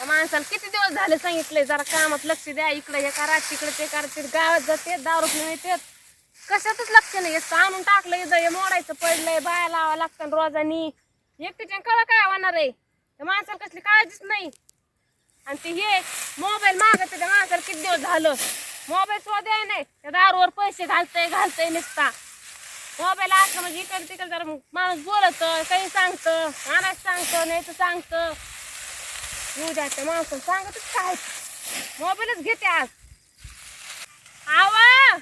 माणसाला किती दिवस झाले सांगितले जरा कामात लक्ष द्या, इकडे हे करा तिकडे ते करा, ते गावात जाते दारू पिऊन येतात, कशातच लक्ष नाही येत. आणून टाकलं इथं हे मोडायचं पडलंय, बाया लावा लागतं रोजानी, एकटीच्या कळा काय होणार आहे. त्या माणसाला कसली काळजीच नाही. आणि ते हे मोबाईल मागत त्या माणसाला किती दिवस झालं मोबाईल सुद्धा द्याय नाही, त्या दारूवर पैसे घालतय नुसता. मोबाईल असलं म्हणजे इकडे तिकडे जरा माणूस बोलत काही सांगतं, आणायचं सांगतं, नाही तर सांगतं. येऊ द्या त्या माणसाला सांगतच काय, मोबाईलच घेते आज. आवा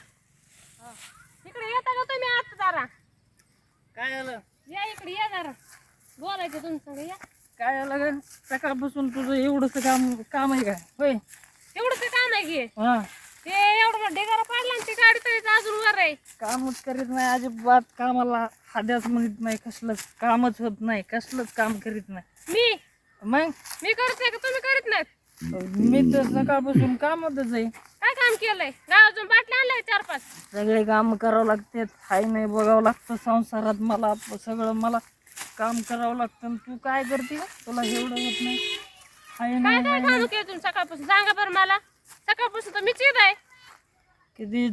इकडे येता का तुम्ही आता जरा? काय झालं? या इकडे या जरा, बोलायचं तुमचं या. काय झालं ग? सकाळपासून तुझं एवढंच काम आहे काय? होय. एवढं ते काम आहे की हा, ते एवढं ढेगारा पाडला आणि ते गाडी तर अजून वर आहे. कामच करीत नाही अजिबात, कामाला हाद्याच म्हणत नाही, कसलंच कामच होत नाही, कसलंच काम करीत नाही. मग मी करते का तुम्ही करीत नाहीत? मी तर सकाळपासून कामातच आहे. काय काम केलंय? गावातून बाटल्या आणलंय 4-5. सगळे काम करावं लागतात, हाय नाही बघावं लागतं संसारात. मला सगळं मला काम करावं लागतं. आणि तू काय करते? तुला एवढं होत नाही? हाय काय नाही काय हाय काम नाही. केलं तुम्ही सकाळपासून? सांगा बरं मला. सकाळपासून तर मीच येत आहे. किती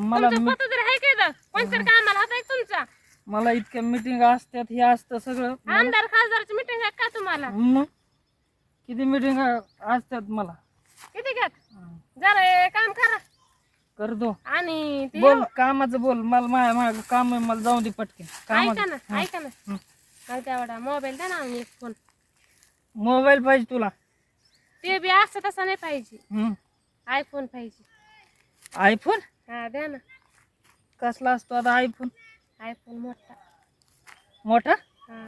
मला तुमचं पत्र तरी आहे का? कोणतरी कामाला हात आहे का तुमचा? मला इतक्या मिटिंग असतात, हे असतं सगळं. आमदार खासदारची मिटिंग आहे का तुम्हाला? मग किती मिटिंग असतात मला. किती घ्यात? जरा हे काम करा. करतो. आणि ते बोल कामाचं बोल. मला माझ्या काम आहे, मला जाऊ दे पटकन ऐका ना कामाचं. ऐका ना, मला तेवढा मोबाईल द्या ना आणि एक फोन. मोबाईल पाहिजे तुला? ते बी असं तसं नाही पाहिजे, हम्म. आयफोन पाहिजे. आयफोन हा द्या ना. कसला असतो आता आयफोन? आयफोन मोठा. मोठा? हा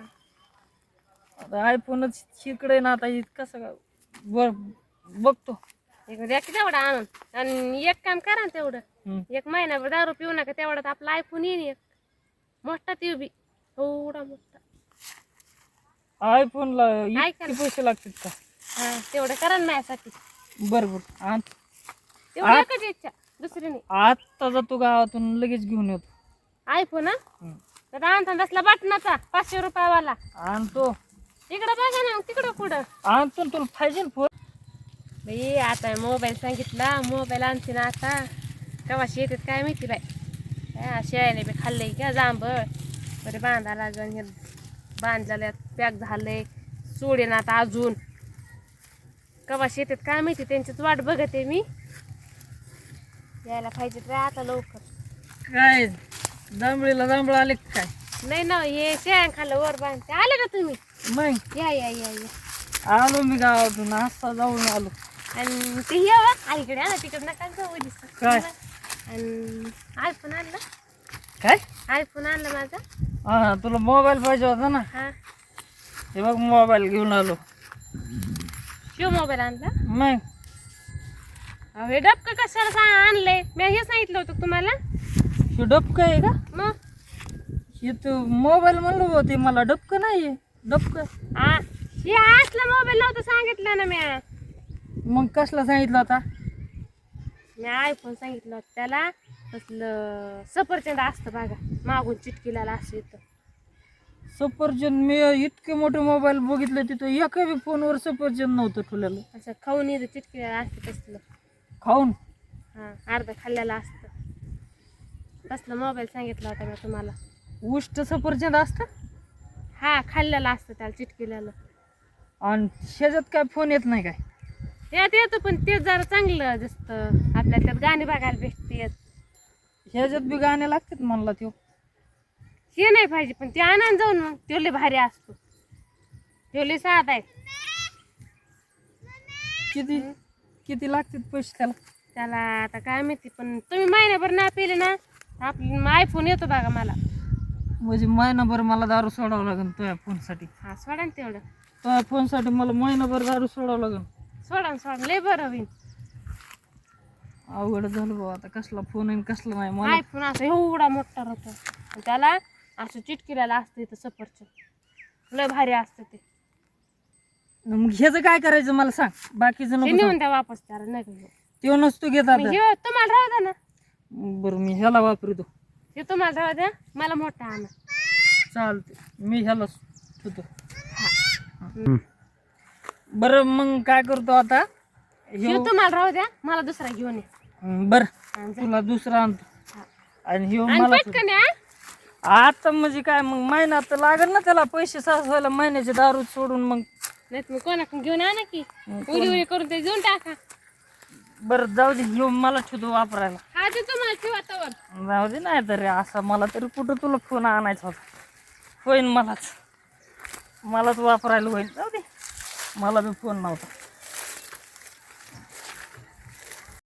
आता आयफोनच शिकडे ना आता कसं बघतो. एक द्या की तेवढा आणून. आणि एक काम करा ना तेवढं, हम्म. एक महिनाभर दारू पिऊ नका, तेवढ्यात आपला आयफोन येईन एक मोठा. ते बी एवढा मोठा. आयफोनला ऐका इतके ना. पैसे लागतात का? हा तेवढं करा ना माझ्यासाठी. बरोबर. तेवढी एकच इच्छा, दुसरी नाही. आता जातो गावातून लगेच घेऊन येतो. आयफोन हा हम्म. तर आणता बसला बटनाचा 500 रुपयावाला. आणतो इकडं बघा ना, तिकडं कुठं. आणतो ना, तुला पाहिजे ना फोन? बाई आता मोबाईल सांगितला, मोबाईल आणते ना आता. कवाशी येतात काय माहिती बाई. शेळ्याने बी खाल्लंय का जांभळ, बरे बांधायला जाऊन हे बांधलेल्या पॅक झालंय, सोडेन आता अजून. कवाशी येतात काय माहिती, त्यांचीच वाट बघते मी. यायला पाहिजे तर आता लवकर. काय जांभळीला जांभळ आले का काय? नाही ना, हे शेळ्या खाल्लं वर बांधते. आले का तुम्ही? मग या या या या. आलो मी गावातून, आत्ता जाऊन आलो. आणि ते ये इकडे ना, तिकडे नका जाऊ दिसत. काय? आणि आयफोन आणला. काय? आयफोन आणला माझा. हा, तुला मोबाईल पाहिजे होता ना? हा हे बघ मोबाईल घेऊन आलो. शिव मोबाईल आणला. मग हे डबकं कशाला आणलंय? मी हे सांगितलं होतं तुम्हाला. हे डबकं आहे का? मग हे तू मोबाईल म्हणलं होते मला, डबकं नाही आहे. डबकं हे असला मोबाईल नव्हतं सांगितलं ना मी. मग कसला सांगितलं होता? मी आयफोन सांगितलं होतं त्याला. तसलं सफरचंद असतं बघा, मागून चिटकिलाला असं येतं. सफरचंद? मी इतके मोठे मोबाईल बघितले, तिथं एका बी फोनवर सफरचंद नव्हतं ठेवलेलं. असं खाऊन येतं चिटकिलाला असतं तसलं. खाऊन? हा अर्ध खाल्लेलं असतं. तसलं मोबाईल सांगितला होता मी तुम्हाला. उष्ट सफरचंद असतं? हा खाल्लेलं असतं त्याला चिटकिलेलं. आणि शेजात काय फोन येत नाही काय? त्यात येतो पण ते जरा चांगलं दिसतं, आपल्या त्यात गाणी बघायला भेटते. ह्याच्यात बी गाणे लागतात म्हणला त्यो. हे नाही पाहिजे पण ते आनंद जाऊन, मग तो लय भारी असतो. तो लय साधा आहे. किती किती लागतात पैसे त्याला? त्याला आता काय माहिती, पण तुम्ही महिनाभर ना पिले ना, आपला आयफोन येतो बघा मला. म्हणजे महिनाभर मला दारू सोडावं लागेल तुझ्या फोनसाठी? हा सोडा ना तेवढं. तुझ्या फोनसाठी मला महिनाभर दारू सोडावं लागेल? सोडा ना सोडा, लय बरं होईल. अवघड झालं भाऊ आता, कसला फोन आहे कसला नाही मला. आयफोन असं एवढा मोठा राहतो आणि त्याला असं चिटकिलेलं असतं इथं सफरचंद. लय भारी असतं ते. मग ह्याचं काय करायचं मला सांग, बाकीचं ते नको नेऊन सांग. द्या वापस त्याला, नाही घेऊ. त्यो नसतो घेत आता. हे तुम्हाला राहू द्या ना. बरं मी ह्याला वापरतो. हे तुम्हाला राहू द्या, मला मोठा आणा. चालते, मी ह्याला ठेवतो. बरं मग काय करतो आता ह्यो तुम्हाला राहू द्या, मला दुसरा घेऊन ये. बर हा, जा. तुला दुसरा आणतो आणि ह्यो आणि मला पटकन या. आता म्हणजे काय मग महिना तर लागेल ना त्याला पैसे साचवायला महिन्याचे दारू सोडून मग नाही मग कोणाकडून घेऊन आणा की, उडी उडी करून ते घेऊन टाका. बरं जाऊ दे ह्यो मला ठेवतो वापरायला. हा ते तुम्हाला ठेवा तवर. जाऊ दे नाही तरी असा मला तरी कुठं तुला फोन आणायचा होता होईन मलाच वापरायला होईल जाऊ दे मला बी फोन नव्हता.